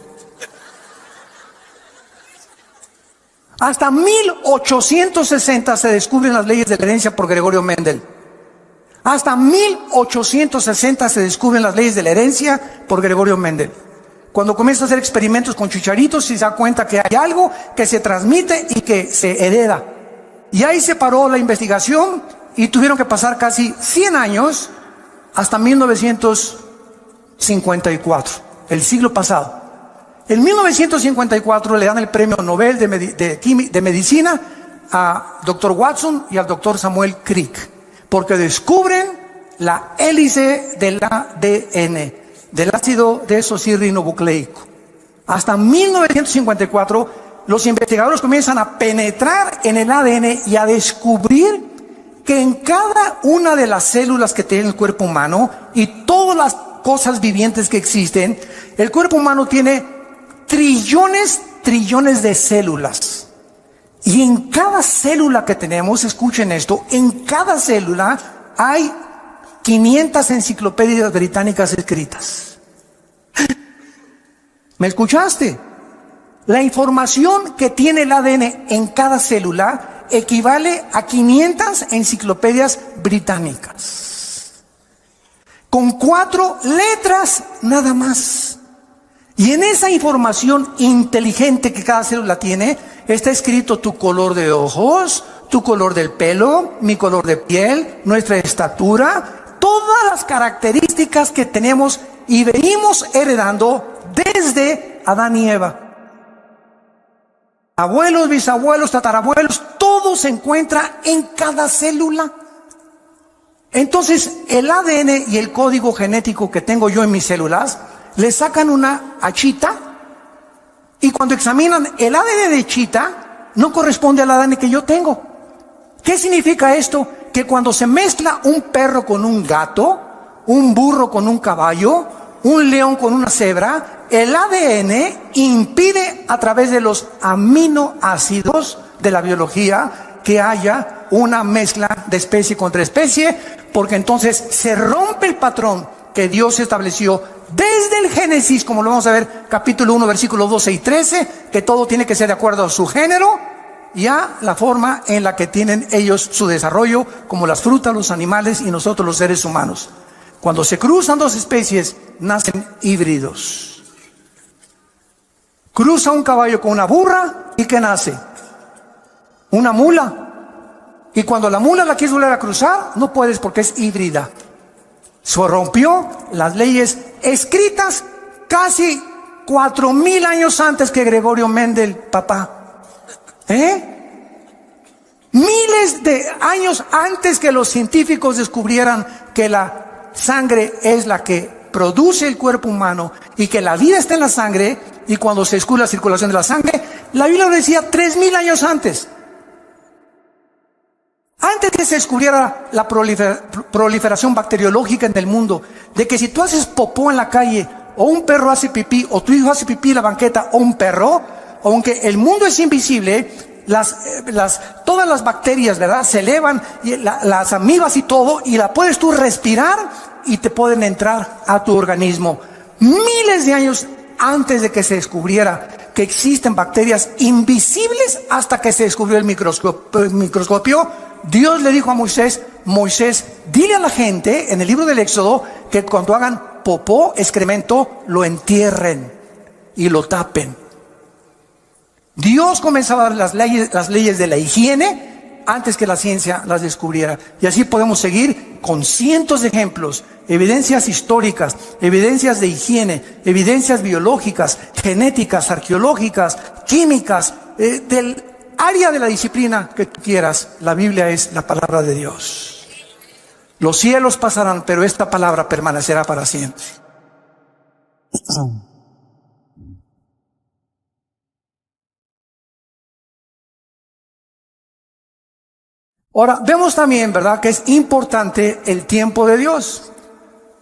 A: Hasta 1860 se descubren las leyes de la herencia por Gregorio Mendel. Hasta 1860 se descubren las leyes de la herencia por Gregorio Mendel. Cuando comienza a hacer experimentos con chicharitos, se da cuenta que hay algo que se transmite y que se hereda. Y ahí se paró la investigación y tuvieron que pasar casi 100 años hasta 1954, el siglo pasado. En 1954 le dan el premio Nobel de Medicina a Dr. Watson y al Dr. Samuel Crick, porque descubren la hélice del ADN, del ácido desoxirribonucleico. Hasta 1954 los investigadores comienzan a penetrar en el ADN y a descubrir que en cada una de las células que tiene el cuerpo humano y todas las cosas vivientes que existen, el cuerpo humano tiene trillones de células. Y en cada célula que tenemos, escuchen esto, en cada célula hay 500 enciclopedias británicas escritas. ¿Me escuchaste? La información que tiene el ADN en cada célula equivale a 500 enciclopedias británicas. Con 4 letras nada más. Y en esa información inteligente que cada célula tiene, está escrito tu color de ojos, tu color del pelo, mi color de piel, nuestra estatura, todas las características que tenemos y venimos heredando desde Adán y Eva. Abuelos, bisabuelos, tatarabuelos, todo se encuentra en cada célula. Entonces, el ADN y el código genético que tengo yo en mis células, le sacan una a Chita, y cuando examinan el ADN de Chita, no corresponde al ADN que yo tengo. ¿Qué significa esto? Que cuando se mezcla un perro con un gato, un burro con un caballo, un león con una cebra, el ADN impide a través de los aminoácidos de la biología que haya una mezcla de especie contra especie, porque entonces se rompe el patrón que Dios estableció desde el Génesis, como lo vamos a ver, capítulo 1, versículos 12 y 13, que todo tiene que ser de acuerdo a su género y a la forma en la que tienen ellos su desarrollo, como las frutas, los animales y nosotros los seres humanos. Cuando se cruzan dos especies, nacen híbridos. Cruza un caballo con una burra, ¿y qué nace? Una mula. Y cuando la mula la quieres volver a cruzar, no puedes porque es híbrida. Se rompió las leyes escritas casi 4000 años antes que Gregorio Mendel, papá. Miles de años antes que los científicos descubrieran que la sangre es la que produce el cuerpo humano y que la vida está en la sangre, y cuando se descubre la circulación de la sangre, la Biblia lo decía 3000 años antes. Antes que se descubriera la proliferación bacteriológica en el mundo, de que si tú haces popó en la calle, o un perro hace pipí, o tu hijo hace pipí en la banqueta, o un perro, aunque el mundo es invisible, todas las bacterias, ¿verdad?, se elevan, y las amibas y todo, y la puedes tú respirar, y te pueden entrar a tu organismo. Miles de años antes de que se descubriera que existen bacterias invisibles, hasta que se descubrió el microscopio, Dios le dijo a Moisés, dile a la gente en el libro del Éxodo que cuando hagan popó, excremento, lo entierren y lo tapen. Dios comenzaba a dar las leyes de la higiene antes que la ciencia las descubriera. Y así podemos seguir con cientos de ejemplos, evidencias históricas, evidencias de higiene, evidencias biológicas, genéticas, arqueológicas, químicas, del área de la disciplina que tú quieras. La Biblia es la palabra de Dios. Los cielos pasarán, pero esta palabra permanecerá para siempre. Ahora, vemos también, ¿verdad?, que es importante el tiempo de Dios.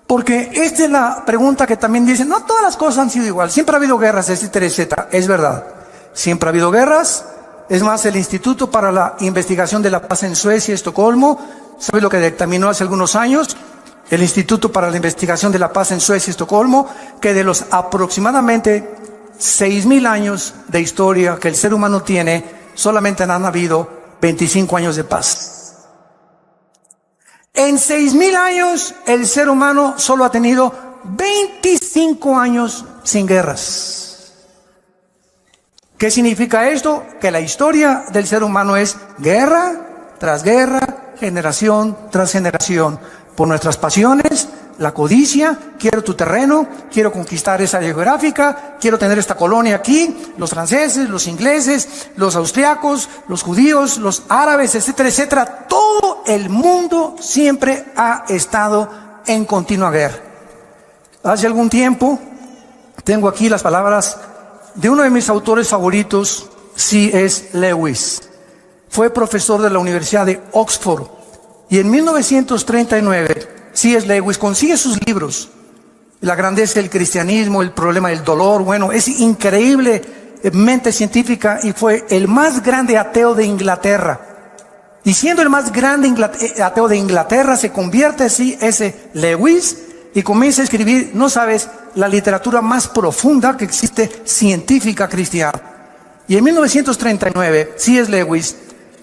A: Porque esta es la pregunta que también dicen, no todas las cosas han sido igual. Siempre ha habido guerras, etcétera, etcétera. Es verdad. Siempre ha habido guerras. Es más, el Instituto para la Investigación de la Paz en Suecia, Estocolmo, ¿sabe lo que dictaminó hace algunos años? El Instituto para la Investigación de la Paz en Suecia, Estocolmo, que de los aproximadamente 6000 años de historia que el ser humano tiene, solamente han habido 25 años de paz. En 6000 años, el ser humano solo ha tenido 25 años sin guerras. ¿Qué significa esto? Que la historia del ser humano es guerra tras guerra, generación tras generación, por nuestras pasiones, la codicia, quiero tu terreno, quiero conquistar esa área geográfica, quiero tener esta colonia aquí, los franceses, los ingleses, los austriacos, los judíos, los árabes, etcétera, etcétera. Todo el mundo siempre ha estado en continua guerra. Hace algún tiempo, tengo aquí las palabras de uno de mis autores favoritos, C.S. Lewis. Fue profesor de la Universidad de Oxford Y en 1939, C.S. Lewis consigue sus libros, La grandeza del cristianismo, El problema del dolor. Bueno, es increíble mente científica, y fue el más grande ateo de Inglaterra. Y siendo el más grande ateo de Inglaterra, se convierte C.S. Lewis y comienza a escribir, no sabes, la literatura más profunda que existe científica cristiana. Y en 1939, C.S. Lewis,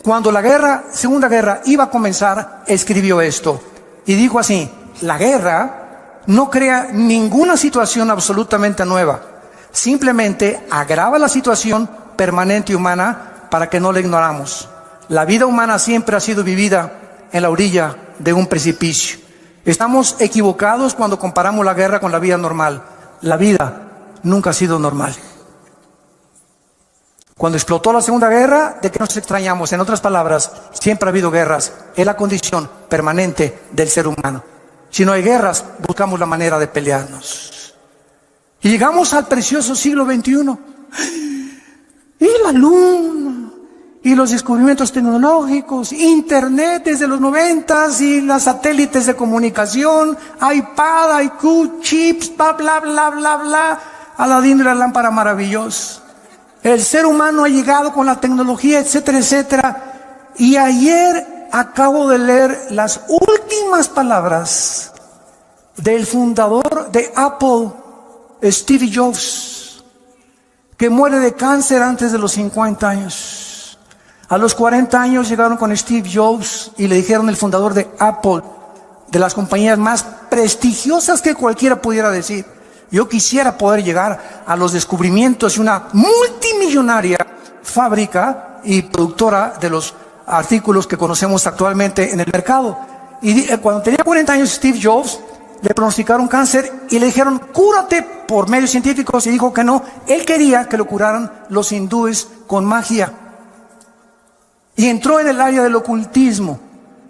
A: cuando la Segunda Guerra iba a comenzar, escribió esto. Y dijo así: la guerra no crea ninguna situación absolutamente nueva. Simplemente agrava la situación permanente humana para que no la ignoramos. La vida humana siempre ha sido vivida en la orilla de un precipicio. Estamos equivocados cuando comparamos la guerra con la vida normal. La vida nunca ha sido normal. Cuando explotó la Segunda Guerra, ¿de qué nos extrañamos? En otras palabras, siempre ha habido guerras. Es la condición permanente del ser humano. Si no hay guerras, buscamos la manera de pelearnos. Y llegamos al precioso siglo XXI. Y la luna, y los descubrimientos tecnológicos, internet desde los 90s, y los satélites de comunicación, iPad, IQ, chips, bla, bla, bla, bla, bla, Aladín y la lámpara maravillosa. El ser humano ha llegado con la tecnología, etcétera, etcétera. Y ayer acabo de leer las últimas palabras del fundador de Apple, Steve Jobs, que muere de cáncer antes de los 50 años. A los 40 años llegaron con Steve Jobs y le dijeron, el fundador de Apple, de las compañías más prestigiosas que cualquiera pudiera decir: yo quisiera poder llegar a los descubrimientos de una multimillonaria fábrica y productora de los artículos que conocemos actualmente en el mercado. Y cuando tenía 40 años Steve Jobs, le pronosticaron cáncer y le dijeron, cúrate por medios científicos, y dijo que no. Él quería que lo curaran los hindúes con magia. Y entró en el área del ocultismo.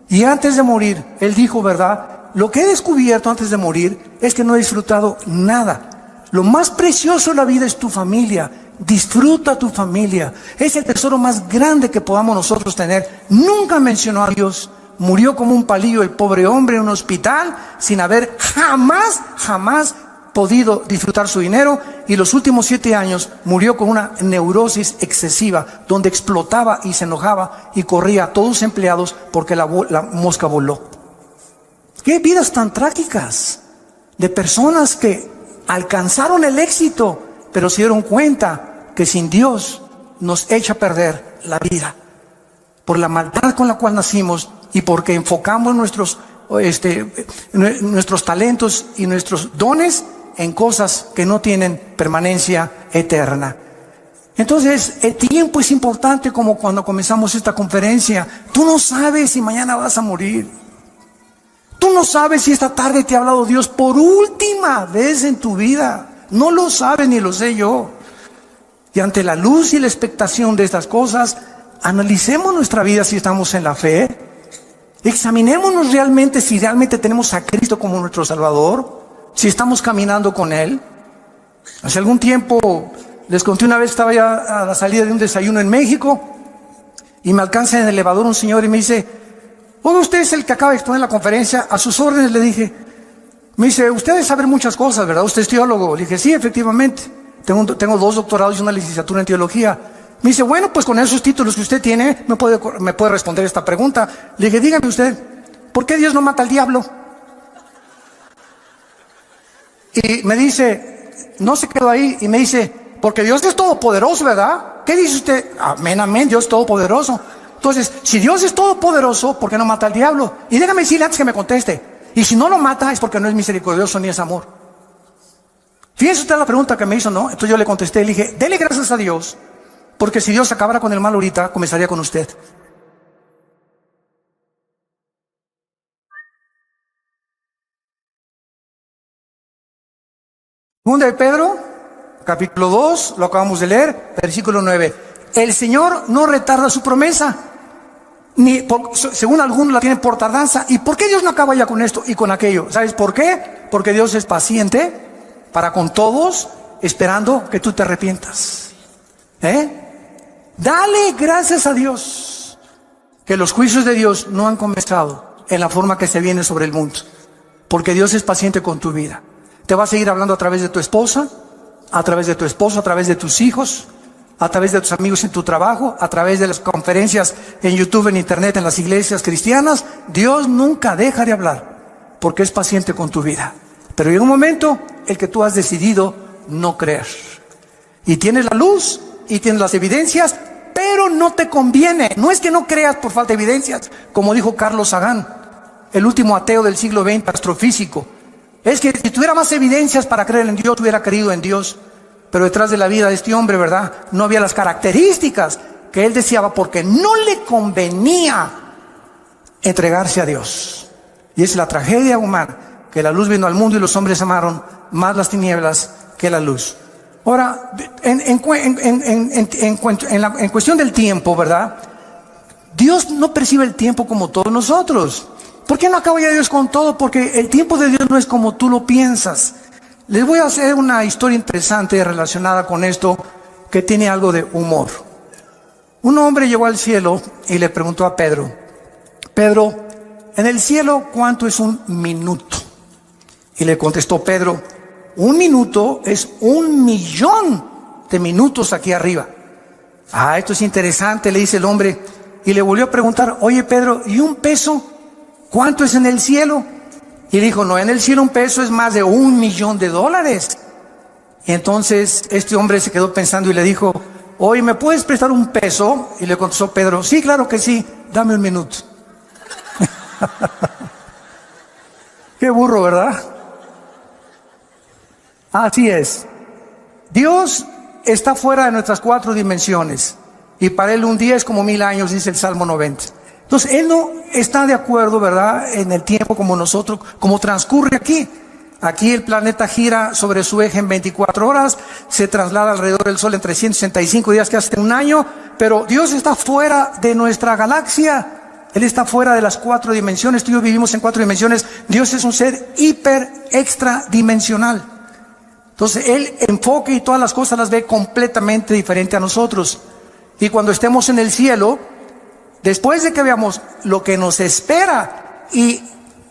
A: Y antes de morir, él dijo, ¿verdad? Lo que he descubierto antes de morir es que no he disfrutado nada. Lo más precioso en la vida es tu familia. Disfruta tu familia. Es el tesoro más grande que podamos nosotros tener. Nunca mencionó a Dios. Murió como un palillo el pobre hombre en un hospital sin haber jamás podido disfrutar su dinero, y los últimos 7 años murió con una neurosis excesiva, donde explotaba y se enojaba y corría a todos los empleados porque la mosca voló. ¡Qué vidas tan trágicas! De personas que alcanzaron el éxito, pero se dieron cuenta que sin Dios nos echa a perder la vida. Por la maldad con la cual nacimos y porque enfocamos nuestros talentos y nuestros dones en cosas que no tienen permanencia eterna. Entonces, el tiempo es importante, como cuando comenzamos esta conferencia. Tú no sabes si mañana vas a morir. Tú no sabes si esta tarde te ha hablado Dios por última vez en tu vida. No lo sabes ni lo sé yo. Y ante la luz y la expectación de estas cosas, analicemos nuestra vida si estamos en la fe. Examinémonos realmente si realmente tenemos a Cristo como nuestro Salvador, si estamos caminando con Él. Hace algún tiempo, les conté una vez, estaba ya a la salida de un desayuno en México, y me alcanza en el elevador un señor y me dice, oye, usted es el que acaba de exponer la conferencia, a sus órdenes. Le dije. Me dice, usted debe saber muchas cosas, ¿verdad? Usted es teólogo. Le dije, sí, efectivamente, tengo 2 doctorados y una licenciatura en teología. Me dice, bueno, pues con esos títulos que usted tiene, me puede responder esta pregunta. Le dije, dígame usted, ¿por qué Dios no mata al diablo? Y me dice, no se quedó ahí, y me dice, porque Dios es todopoderoso, ¿verdad? ¿Qué dice usted? Amén, amén, Dios es todopoderoso. Entonces, si Dios es todopoderoso, ¿por qué no mata al diablo? Y déjame decirle antes que me conteste, y si no lo mata es porque no es misericordioso ni es amor. Fíjense usted la pregunta que me hizo, ¿no? Entonces yo le contesté, le dije, dele gracias a Dios, porque si Dios acabara con el mal ahorita, comenzaría con usted. Segunda de Pedro, capítulo 2, lo acabamos de leer, versículo 9. El Señor no retarda su promesa, según algunos la tienen por tardanza. ¿Y por qué Dios no acaba ya con esto y con aquello? ¿Sabes por qué? Porque Dios es paciente para con todos, esperando que tú te arrepientas. Dale gracias a Dios que los juicios de Dios no han comenzado en la forma que se viene sobre el mundo. Porque Dios es paciente con tu vida. Te va a seguir hablando a través de tu esposa, a través de tu esposo, a través de tus hijos, a través de tus amigos en tu trabajo, a través de las conferencias en YouTube, en Internet, en las iglesias cristianas. Dios nunca deja de hablar, porque es paciente con tu vida. Pero llega un momento en que tú has decidido no creer. Y tienes la luz, y tienes las evidencias, pero no te conviene. No es que no creas por falta de evidencias, como dijo Carlos Sagan, el último ateo del siglo XX, astrofísico. Es que si tuviera más evidencias para creer en Dios, hubiera creído en Dios. Pero detrás de la vida de este hombre, ¿verdad?, no había las características que él deseaba, porque no le convenía entregarse a Dios. Y es la tragedia humana, que la luz vino al mundo y los hombres amaron más las tinieblas que la luz. Ahora, en cuestión del tiempo, ¿verdad?, Dios no percibe el tiempo como todos nosotros. ¿Por qué no acaba ya Dios con todo? Porque el tiempo de Dios no es como tú lo piensas. Les voy a hacer una historia interesante relacionada con esto, que tiene algo de humor. Un hombre llegó al cielo y le preguntó a Pedro: Pedro, en el cielo, ¿cuánto es un minuto? Y le contestó Pedro: un minuto es 1.000.000 de minutos aquí arriba. Ah, esto es interesante, le dice el hombre. Y le volvió a preguntar: oye Pedro, ¿y un peso cuánto es en el cielo? Y dijo: no, en el cielo un peso es más de $1.000.000. Y entonces este hombre se quedó pensando y le dijo: oye, ¿me puedes prestar un peso? Y le contestó Pedro: sí, claro que sí, dame un minuto. Qué burro, ¿verdad? Así es. Dios está fuera de nuestras 4 dimensiones, y para Él un día es como 1000 años, dice el Salmo 90. Entonces Él no está de acuerdo, ¿verdad?, en el tiempo como nosotros, como transcurre aquí. Aquí el planeta gira sobre su eje en 24 horas, se traslada alrededor del Sol en 365 días, que hace un año, pero Dios está fuera de nuestra galaxia. Él está fuera de las 4 dimensiones. Tú y yo vivimos en 4 dimensiones. Dios es un ser extradimensional. Entonces Él enfoca y todas las cosas las ve completamente diferente a nosotros. Y cuando estemos en el cielo, después de que veamos lo que nos espera y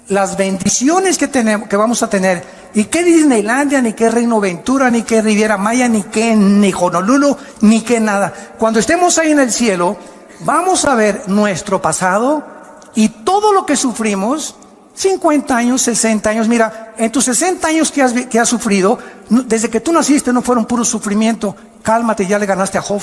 A: las bendiciones que tenemos, que vamos a tener, y qué Disneylandia, ni qué Reino Ventura, ni qué Riviera Maya, ni qué ni Honolulu, ni qué nada. Cuando estemos ahí en el cielo, vamos a ver nuestro pasado y todo lo que sufrimos, 50 años, 60 años. Mira, en tus 60 años que has sufrido, desde que tú naciste no fueron puro sufrimiento. Cálmate, ya le ganaste a Job.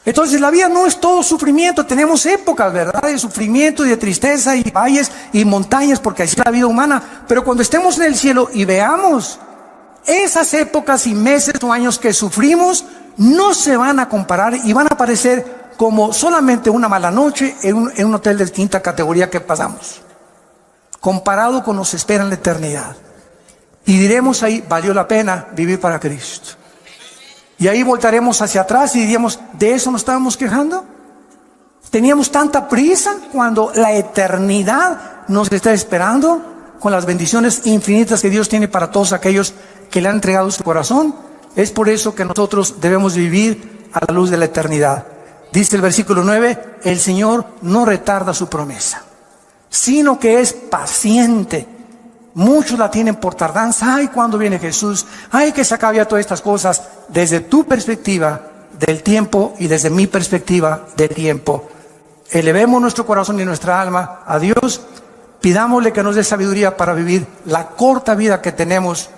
A: Entonces la vida no es todo sufrimiento. Tenemos épocas, ¿verdad?, de sufrimiento y de tristeza y valles y montañas, porque así es la vida humana. Pero cuando estemos en el cielo y veamos esas épocas y meses o años que sufrimos, no se van a comparar y van a parecer como solamente una mala noche en un hotel de quinta categoría que pasamos, comparado con lo que nos espera en la eternidad. Y diremos ahí: valió la pena vivir para Cristo. Y ahí voltaremos hacia atrás y diríamos: ¿de eso nos estábamos quejando? ¿Teníamos tanta prisa cuando la eternidad nos está esperando con las bendiciones infinitas que Dios tiene para todos aquellos que le han entregado su corazón? Es por eso que nosotros debemos vivir a la luz de la eternidad. Dice el versículo 9: el Señor no retarda su promesa, sino que es paciente. Muchos la tienen por tardanza. Ay, ¿cuándo viene Jesús? Ay, que se acabe ya todas estas cosas. Desde tu perspectiva del tiempo y desde mi perspectiva del tiempo, elevemos nuestro corazón y nuestra alma a Dios. Pidámosle que nos dé sabiduría para vivir la corta vida que tenemos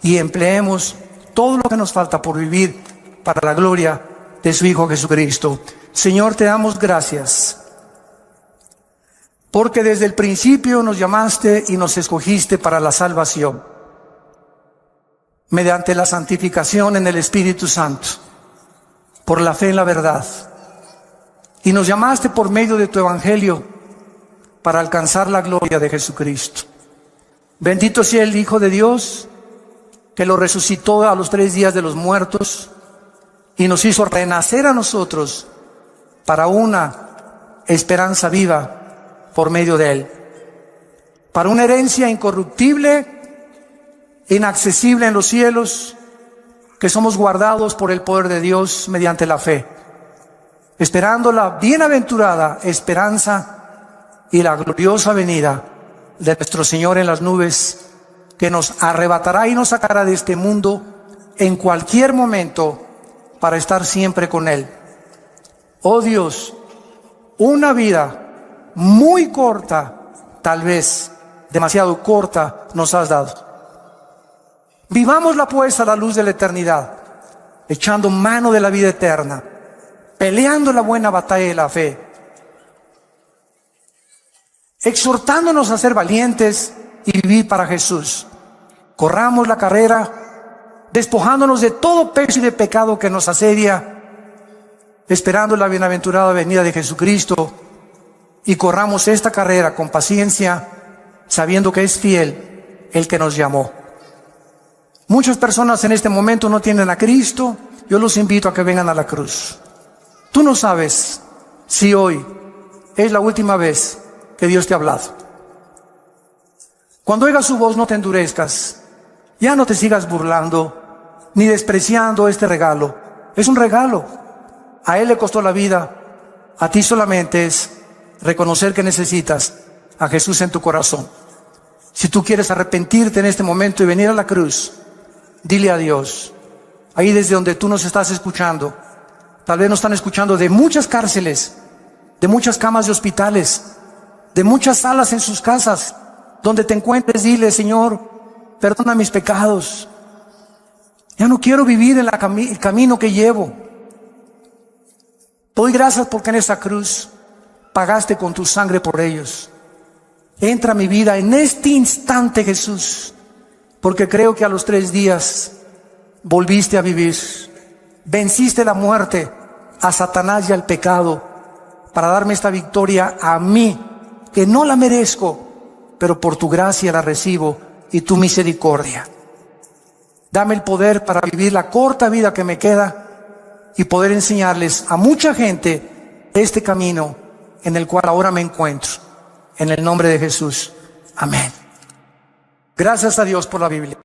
A: y empleemos todo lo que nos falta por vivir para la gloria de su Hijo Jesucristo. Señor, te damos gracias, porque desde el principio nos llamaste y nos escogiste para la salvación, mediante la santificación en el Espíritu Santo, por la fe en la verdad. Y nos llamaste por medio de tu Evangelio para alcanzar la gloria de Jesucristo. Bendito sea el Hijo de Dios, que lo resucitó a los 3 días de los muertos y nos hizo renacer a nosotros para una esperanza viva por medio de Él, para una herencia incorruptible, inaccesible en los cielos, que somos guardados por el poder de Dios mediante la fe, esperando la bienaventurada esperanza y la gloriosa venida de nuestro Señor en las nubes, que nos arrebatará y nos sacará de este mundo en cualquier momento para estar siempre con Él. Oh Dios, una vida muy corta, tal vez demasiado corta, nos has dado. Vivámosla pues a la luz de la eternidad, echando mano de la vida eterna, peleando la buena batalla de la fe, exhortándonos a ser valientes y vivir para Jesús. Corramos la carrera, despojándonos de todo peso y de pecado que nos asedia, esperando la bienaventurada venida de Jesucristo, y corramos esta carrera con paciencia, sabiendo que es fiel el que nos llamó. Muchas personas en este momento no tienen a Cristo. Yo los invito a que vengan a la cruz. Tú no sabes si hoy es la última vez que Dios te ha hablado. Cuando oigas su voz, no te endurezcas. Ya no te sigas burlando ni despreciando este regalo. Es un regalo. A Él le costó la vida. A ti solamente es reconocer que necesitas a Jesús en tu corazón. Si tú quieres arrepentirte en este momento y venir a la cruz, dile a Dios. Ahí desde donde tú nos estás escuchando, tal vez nos están escuchando de muchas cárceles, de muchas camas de hospitales, de muchas salas en sus casas. Donde te encuentres, dile: Señor, perdona mis pecados. Ya no quiero vivir en el camino que llevo. Doy gracias porque en esa cruz pagaste con tu sangre por ellos. Entra a mi vida en este instante, Jesús, porque creo que a los 3 días volviste a vivir. Venciste la muerte, a Satanás y al pecado, para darme esta victoria a mí, que no la merezco, pero por tu gracia la recibo y tu misericordia. Dame el poder para vivir la corta vida que me queda y poder enseñarles a mucha gente este camino en el cual ahora me encuentro. En el nombre de Jesús. Amén. Gracias a Dios por la Biblia.